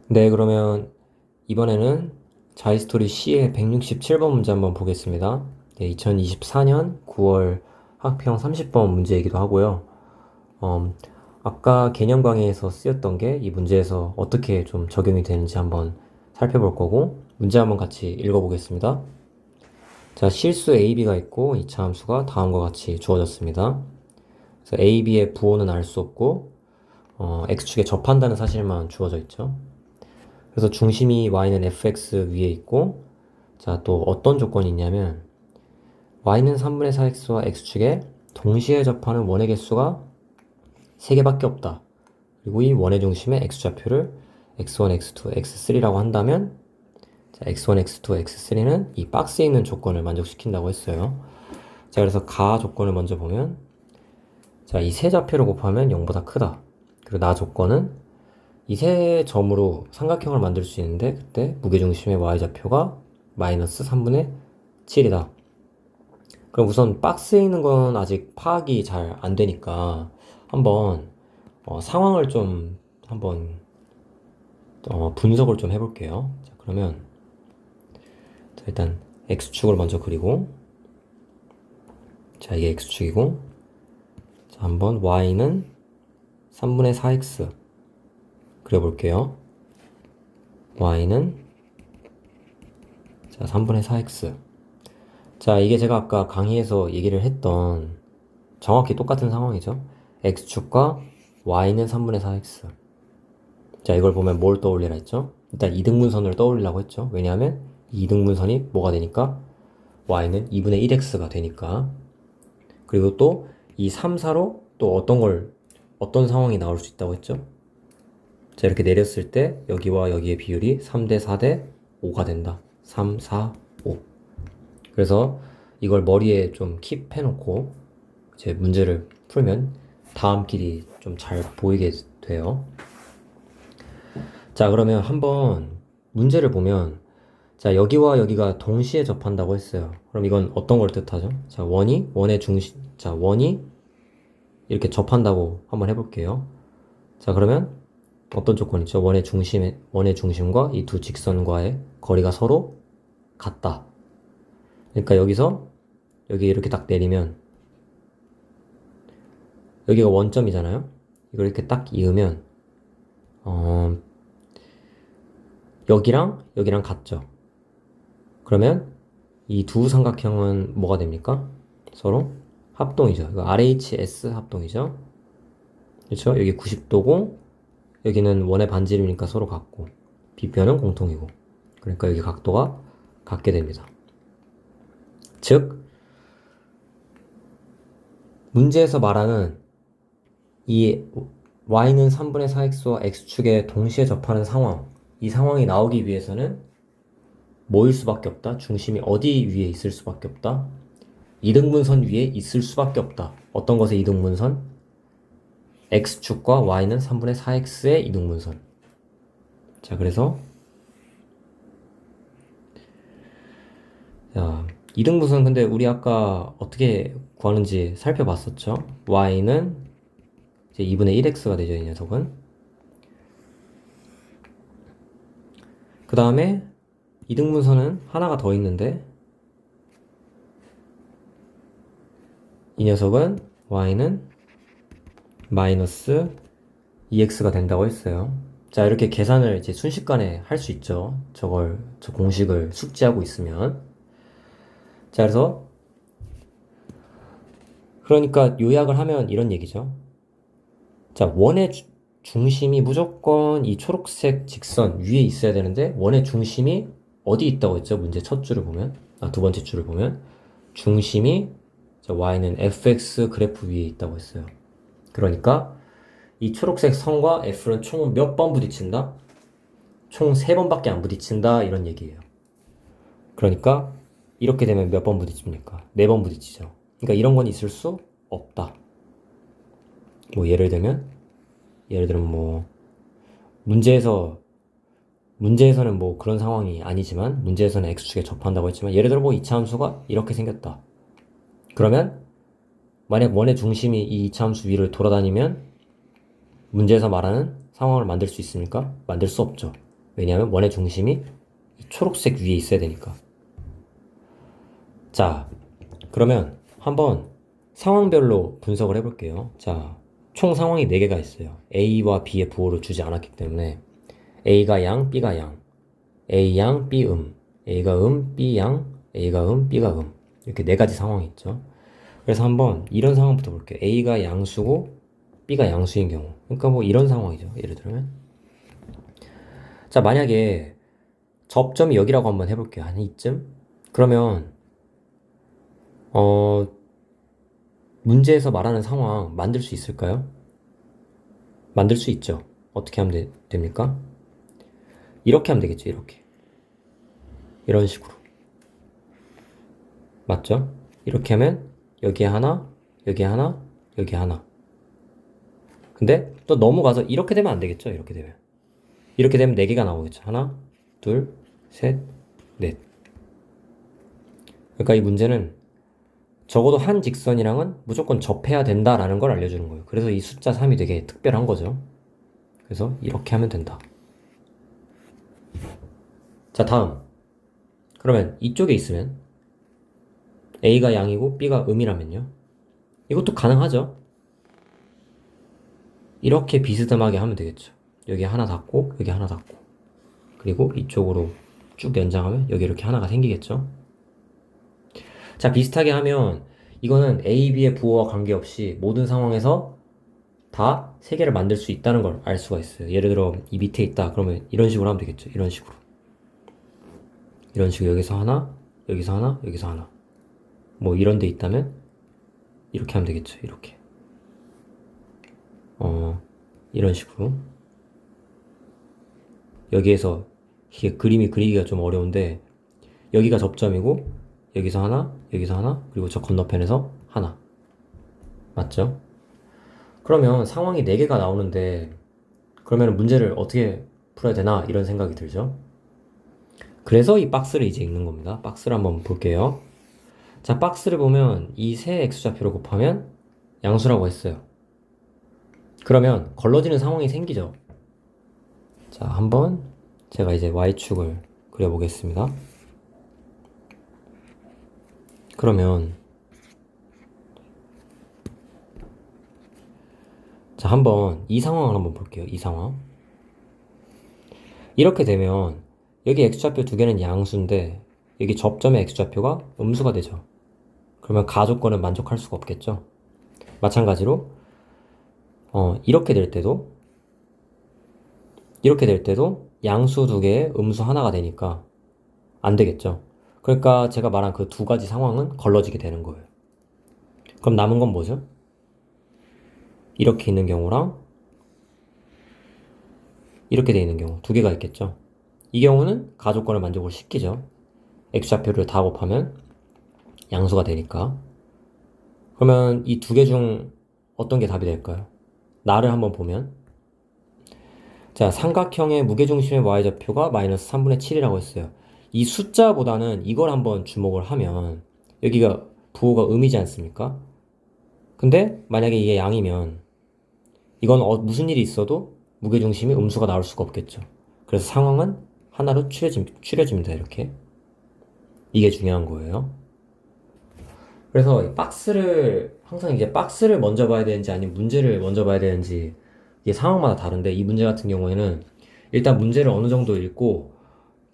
네, 그러면 이번에는 자이스토리 C의 167번 문제 한번 보겠습니다. 네, 2024년 9월 학평 30번 문제이기도 하고요. 음, 아까 개념 강의에서 쓰였던 게 이 문제에서 어떻게 좀 적용이 되는지 한번 살펴볼 거고, 문제 한번 같이 읽어보겠습니다. 자, 실수 AB가 있고 이차함수가 다음과 같이 주어졌습니다. 그래서 AB의 부호는 알 수 없고, X축에 접한다는 사실만 주어져 있죠. 그래서 중심이 y는 fx 위에 있고, 자, 또 어떤 조건이 있냐면 y는 3분의 4x와 x축에 동시에 접하는 원의 개수가 3개밖에 없다. 그리고 이 원의 중심의 x좌표를 x1, x2, x3라고 한다면, 자, x1, x2, x3는 이 박스에 있는 조건을 만족시킨다고 했어요. 자, 그래서 가 조건을 먼저 보면, 자, 이 세 좌표를 곱하면 0보다 크다. 그리고 나 조건은 이 세 점으로 삼각형을 만들 수 있는데, 그때 무게중심의 y좌표가 마이너스 3분의 7이다. 그럼 우선 박스에 있는 건 아직 파악이 잘 안 되니까 한번 상황을 좀 한번 분석을 좀 해볼게요. 자, 그러면 자, 일단 x축을 먼저 그리고, 자, 이게 x축이고, 자, 한번 y는 3분의 4x 그려볼게요. y는 자 3분의 4x. 자, 이게 제가 아까 강의에서 얘기를 했던 정확히 똑같은 상황이죠. x축과 y는 3분의 4x. 자, 이걸 보면 뭘 떠올리라 했죠? 일단 이등분선을 떠올리라고 했죠. 왜냐하면 이 이등분선이 뭐가 되니까? y는 2분의 1x가 되니까. 그리고 또 이 3, 4로 또 어떤 상황이 나올 수 있다고 했죠? 자, 이렇게 내렸을 때 여기와 여기의 비율이 3대 4대 5가 된다. 3, 4, 5. 그래서 이걸 머리에 좀 킵해놓고 제 문제를 풀면 다음 길이 좀 잘 보이게 돼요. 자, 그러면 한번 문제를 보면, 자, 여기와 여기가 동시에 접한다고 했어요. 그럼 이건 어떤 걸 뜻하죠? 자, 원이 이렇게 접한다고 한번 해볼게요. 자, 그러면 어떤 조건이 있죠? 원의 중심과 이 두 직선과의 거리가 서로 같다. 그러니까 여기서 여기 이렇게 딱 내리면 여기가 원점이잖아요. 이걸 이렇게 딱 이으면 어, 여기랑 같죠. 그러면 이 두 삼각형은 뭐가 됩니까? 서로 합동이죠. 이거 RHS 합동이죠. 그렇죠? 여기 90도고 여기는 원의 반지름이니까 서로 같고 비변은 공통이고, 그러니까 여기 각도가 같게 됩니다. 즉 문제에서 말하는 이 y는 3분의 4x와 x축에 동시에 접하는 상황, 이 상황이 나오기 위해서는 뭐일 수밖에 없다? 중심이 어디 위에 있을 수밖에 없다? 이등분선 위에 있을 수밖에 없다. 어떤 것의 이등분선? x축과 y는 3분의 4x의 이등분선. 자, 그래서 자, 이등분선 근데 우리 아까 어떻게 구하는지 살펴봤었죠? y는 이제 2분의 1x가 되죠, 이 녀석은. 그 다음에 이등분선은 하나가 더 있는데 이 녀석은 y는 마이너스 2x가 된다고 했어요. 자, 이렇게 계산을 이제 순식간에 할 수 있죠. 저 공식을 숙지하고 있으면. 자, 그러니까 요약을 하면 이런 얘기죠. 자, 원의 중심이 무조건 이 초록색 직선 위에 있어야 되는데, 원의 중심이 어디 있다고 했죠? 문제 첫 줄을 보면, 두 번째 줄을 보면, 중심이, 자, y는 fx 그래프 위에 있다고 했어요. 그러니까 이 초록색 선과 f는 총 몇 번 부딪힌다? 총 3번밖에 안 부딪힌다, 이런 얘기예요. 그러니까 이렇게 되면 몇 번 부딪힙니까? 4번 부딪히죠. 그러니까 이런 건 있을 수 없다. 뭐 예를 들면 뭐 문제에서는 뭐 그런 상황이 아니지만, 문제에서는 x축에 접한다고 했지만, 예를 들어 뭐 이차함수가 이렇게 생겼다. 그러면 만약 원의 중심이 이 이차함수 위를 돌아다니면 문제에서 말하는 상황을 만들 수 있습니까? 만들 수 없죠. 왜냐하면 원의 중심이 이 초록색 위에 있어야 되니까. 자, 그러면 한번 상황별로 분석을 해볼게요. 자, 총 상황이 4개가 있어요. A와 B의 부호를 주지 않았기 때문에 A가 양, B가 양, A 양, B A가 B 양, A가 B가 이렇게 4가지 상황이 있죠. 그래서 한번 이런 상황부터 볼게요. A가 양수고 B가 양수인 경우. 그러니까 뭐 이런 상황이죠. 예를 들면. 자, 만약에 접점이 여기라고 한번 해볼게요. 한 이쯤. 그러면 문제에서 말하는 상황 만들 수 있을까요? 만들 수 있죠. 어떻게 하면 됩니까? 이렇게 하면 되겠죠. 이렇게. 이런 식으로. 맞죠? 이렇게 하면 여기에 하나, 여기에 하나, 여기에 하나. 근데 또 넘어가서 이렇게 되면 안 되겠죠. 이렇게 되면. 이렇게 되면 4개가 나오겠죠. 하나, 둘, 셋, 넷. 그러니까 이 문제는 적어도 한 직선이랑은 무조건 접해야 된다라는 걸 알려주는 거예요. 그래서 이 숫자 3이 되게 특별한 거죠. 그래서 이렇게 하면 된다. 자, 다음. 그러면 이쪽에 있으면 A가 양이고 B가 음이라면요. 이것도 가능하죠. 이렇게 비스듬하게 하면 되겠죠. 여기 하나 닫고 여기 하나 닫고 그리고 이쪽으로 쭉 연장하면 여기 이렇게 하나가 생기겠죠. 자, 비슷하게 하면 이거는 A, B의 부호와 관계없이 모든 상황에서 다 3개를 만들 수 있다는 걸 알 수가 있어요. 예를 들어 이 밑에 있다 그러면 이런 식으로 하면 되겠죠. 이런 식으로 여기서 하나, 여기서 하나, 여기서 하나 뭐 이런 데 있다면 이렇게 하면 되겠죠. 이렇게 이런 식으로 여기에서 이게 그림이 그리기가 좀 어려운데 여기가 접점이고 여기서 하나, 여기서 하나, 그리고 저 건너편에서 하나. 맞죠? 그러면 상황이 4개가 나오는데 그러면 문제를 어떻게 풀어야 되나 이런 생각이 들죠? 그래서 이 박스를 이제 읽는 겁니다. 박스를 한번 볼게요. 자, 박스를 보면 이 세 X좌표를 곱하면 양수라고 했어요. 그러면 걸러지는 상황이 생기죠. 자, 한번 제가 이제 Y축을 그려보겠습니다. 그러면 자, 한번 이 상황을 한번 볼게요. 이 상황. 이렇게 되면 여기 X좌표 2개는 양수인데 여기 접점의 X좌표가 음수가 되죠. 그러면 가조건은 만족할 수가 없겠죠. 마찬가지로 이렇게 될 때도 양수 2개에 음수 하나가 되니까 안 되겠죠. 그러니까 제가 말한 그 2가지 상황은 걸러지게 되는 거예요. 그럼 남은 건 뭐죠? 이렇게 있는 경우랑 이렇게 돼 있는 경우 2개가 있겠죠. 이 경우는 가조건을 만족을 시키죠. X좌표를 다 곱하면 양수가 되니까. 그러면 이 2개 중 어떤 게 답이 될까요? 나를 한번 보면 자, 삼각형의 무게중심의 y좌표가 마이너스 3분의 7이라고 했어요. 이 숫자보다는 이걸 한번 주목을 하면 여기가 부호가 음이지 않습니까? 근데 만약에 이게 양이면 이건 무슨 일이 있어도 무게중심이 음수가 나올 수가 없겠죠. 그래서 상황은 하나로 추려집니다. 이렇게. 이게 중요한 거예요. 그래서 박스를 항상 이제 박스를 먼저 봐야 되는지 아니면 문제를 먼저 봐야 되는지 이게 상황마다 다른데 이 문제 같은 경우에는 일단 문제를 어느 정도 읽고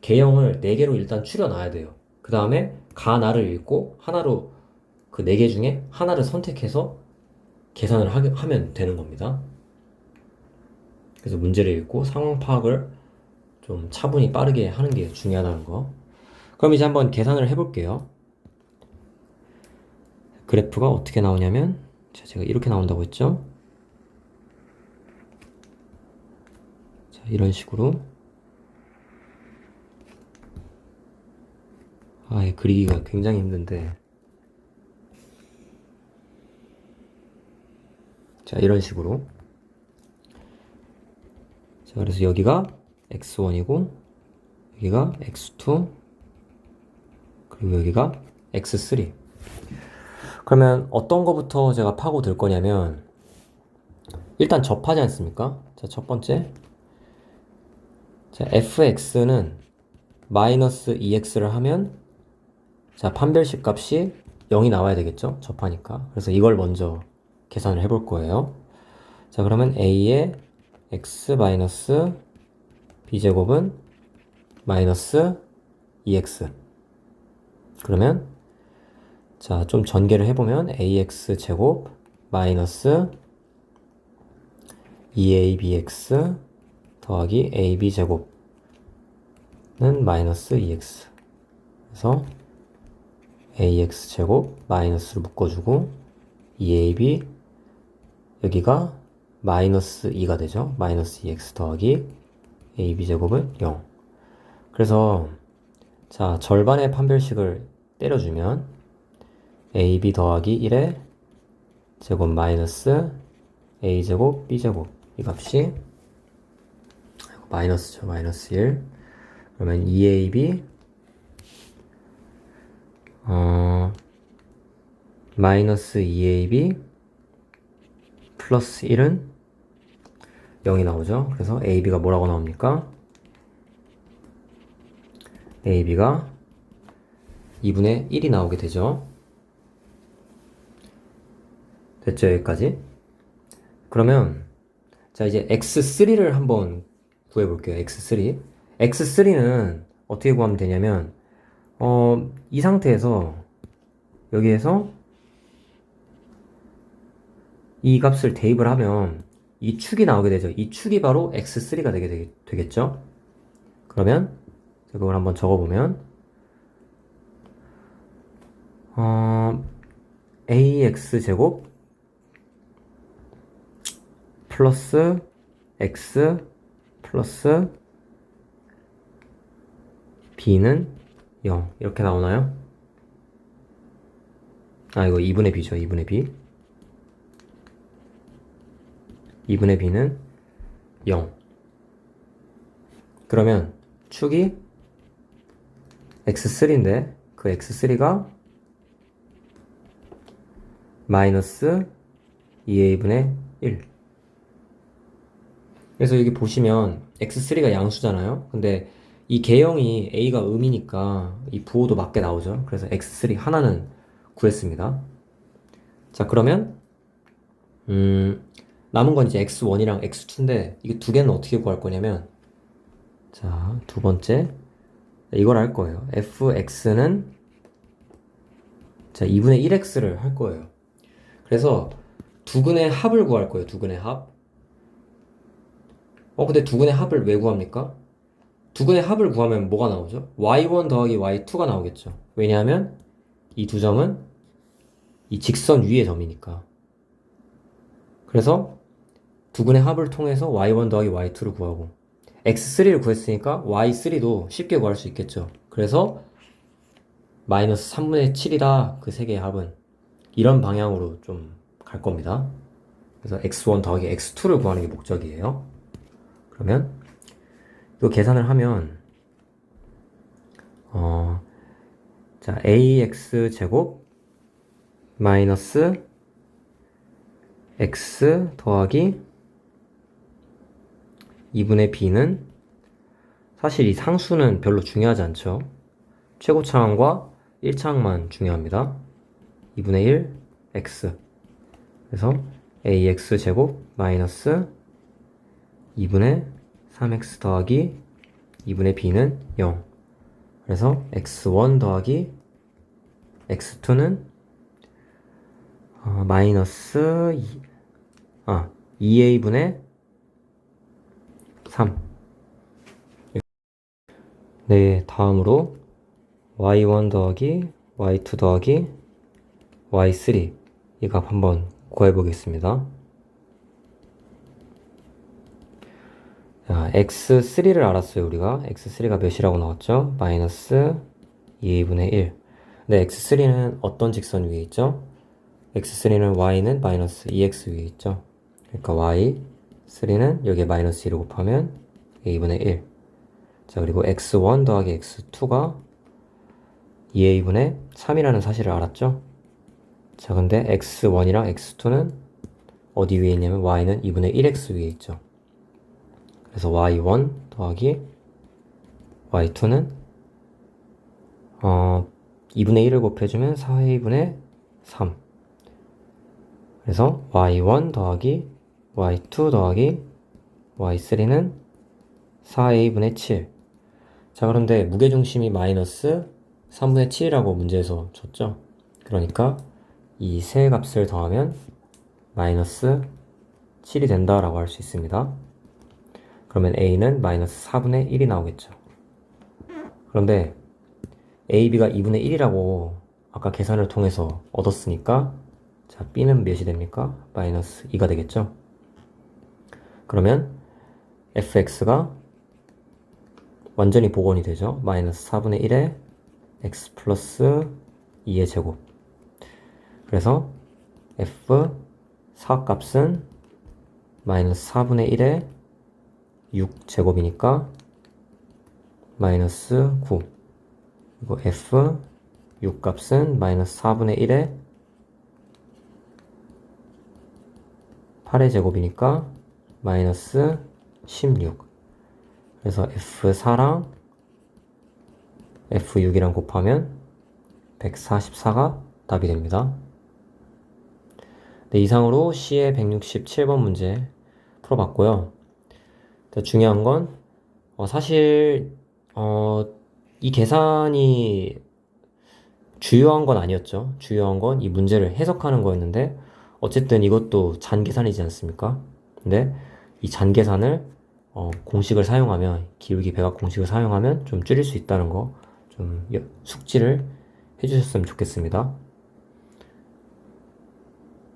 개형을 4개로 일단 추려놔야 돼요. 그 다음에 가나를 읽고 하나로 그 4개 중에 하나를 선택해서 계산을 하면 되는 겁니다. 그래서 문제를 읽고 상황 파악을 좀 차분히 빠르게 하는 게 중요하다는 거. 그럼 이제 한번 계산을 해볼게요. 그래프가 어떻게 나오냐면 제가 이렇게 나온다고 했죠. 자, 이런 식으로 그리기가 굉장히 힘든데 자, 이런 식으로 자, 그래서 여기가 x1이고 여기가 x2 그리고 여기가 x3 그러면 어떤 거부터 제가 파고들 거냐면 일단 접하지 않습니까? 자, 첫 번째 자, fx는 마이너스 2x를 하면 자, 판별식 값이 0이 나와야 되겠죠? 접하니까. 그래서 이걸 먼저 계산을 해볼 거예요. 자, 그러면 a의 x 마이너스 b제곱은 마이너스 2x. 그러면 자, 좀 전개를 해보면 ax 제곱 마이너스 2abx 더하기 ab 제곱은 마이너스 2x. 그래서 ax 제곱 마이너스를 묶어주고 2ab 여기가 마이너스 2가 되죠. 마이너스 2x 더하기 ab 제곱은 0. 그래서 자, 절반의 판별식을 때려주면 ab 더하기 1의 제곱 마이너스 a 제곱 b 제곱 이 값이 마이너스죠. 마이너스 1. 그러면 2ab 마이너스 2ab 플러스 1은 0이 나오죠. 그래서 ab가 뭐라고 나옵니까? ab가 2분의 1이 나오게 되죠. 됐죠? 여기까지? 그러면 자, 이제 x3를 한번 구해볼게요. x3. x3는 어떻게 구하면 되냐면 이 상태에서 여기에서 이 값을 대입을 하면 이 축이 나오게 되죠. 이 축이 바로 x3가 되겠죠. 그러면 그걸 한번 적어보면 ax 제곱 플러스 x 플러스 b는 0 이렇게 나오나요? 아, 이거 2분의 b죠. 2분의 b 2분의 b는 0. 그러면 축이 x3인데 그 x3가 마이너스 2a분의 1. 그래서 여기 보시면 x3가 양수잖아요. 근데 이 개형이 a가 음이니까 이 부호도 맞게 나오죠. 그래서 x3 하나는 구했습니다. 자, 그러면 남은 건 이제 x1이랑 x2인데 이게 두 개는 어떻게 구할 거냐면 자, 두 번째 이걸 할 거예요. fx는 자, 2분의 1x를 할 거예요. 그래서 두근의 합을 구할 거예요. 두근의 합. 근데 두근의 합을 왜 구합니까? 두근의 합을 구하면 뭐가 나오죠? y1 더하기 y2가 나오겠죠. 왜냐하면 이 두 점은 이 직선 위의 점이니까. 그래서 두근의 합을 통해서 y1 더하기 y2를 구하고 x3를 구했으니까 y3도 쉽게 구할 수 있겠죠. 그래서 마이너스 3분의 7이다. 그 세 개의 합은 이런 방향으로 좀 갈 겁니다. 그래서 x1 더하기 x2를 구하는 게 목적이에요. 그러면 이거 계산을 하면 자, ax 제곱 마이너스 x 더하기 2분의 b는 사실 이 상수는 별로 중요하지 않죠. 최고차항과 1차항만 중요합니다. 2분의 1 x. 그래서 ax 제곱 마이너스 2분의 3x 더하기 2분의 b는 0. 그래서 x1 더하기 x2는 마이너스 2a분의 3. 네, 다음으로 y1 더하기 y2 더하기 y3 이 값 한번 구해보겠습니다. 자, x3를 알았어요. 우리가 x3가 몇이라고 나왔죠? 마이너스 2분의 1. 근데 x3는 어떤 직선 위에 있죠? x3는 y는 마이너스 2x 위에 있죠. 그러니까 y3는 여기에 마이너스 1을 곱하면 2분의 1. 자, 그리고 x1 더하기 x2가 2a분의 3이라는 사실을 알았죠? 자, 근데 x1이랑 x2는 어디 위에 있냐면 y는 2분의 1x 위에 있죠. 그래서 y1 더하기 y2는 2분의 1을 곱해주면 4a분의 3. 그래서 y1 더하기 y2 더하기 y3는 4a분의 7. 자, 그런데 무게중심이 마이너스 3분의 7이라고 문제에서 줬죠. 그러니까 이 세 값을 더하면 마이너스 7이 된다라고 할 수 있습니다. 그러면 a는 마이너스 4분의 1이 나오겠죠. 그런데 ab가 2분의 1이라고 아까 계산을 통해서 얻었으니까 자, b는 몇이 됩니까? 마이너스 2가 되겠죠. 그러면 fx가 완전히 복원이 되죠. 마이너스 4분의 1에 x 플러스 2의 제곱. 그래서 f 4값은 마이너스 4분의 1에 6제곱이니까 마이너스 9. 그리고 f 6값은 마이너스 4분의 1에 8의 제곱이니까 마이너스 16. 그래서 f4랑 f6이랑 곱하면 144가 답이 됩니다. 네, 이상으로 C의 167번 문제 풀어봤고요. 중요한 건 사실 이 계산이 주요한 건 아니었죠. 주요한 건 이 문제를 해석하는 거였는데 어쨌든 이것도 잔계산이지 않습니까? 근데 이 잔계산을 공식을 사용하면 기울기 배각 공식을 사용하면 좀 줄일 수 있다는 거 좀 숙지를 해주셨으면 좋겠습니다.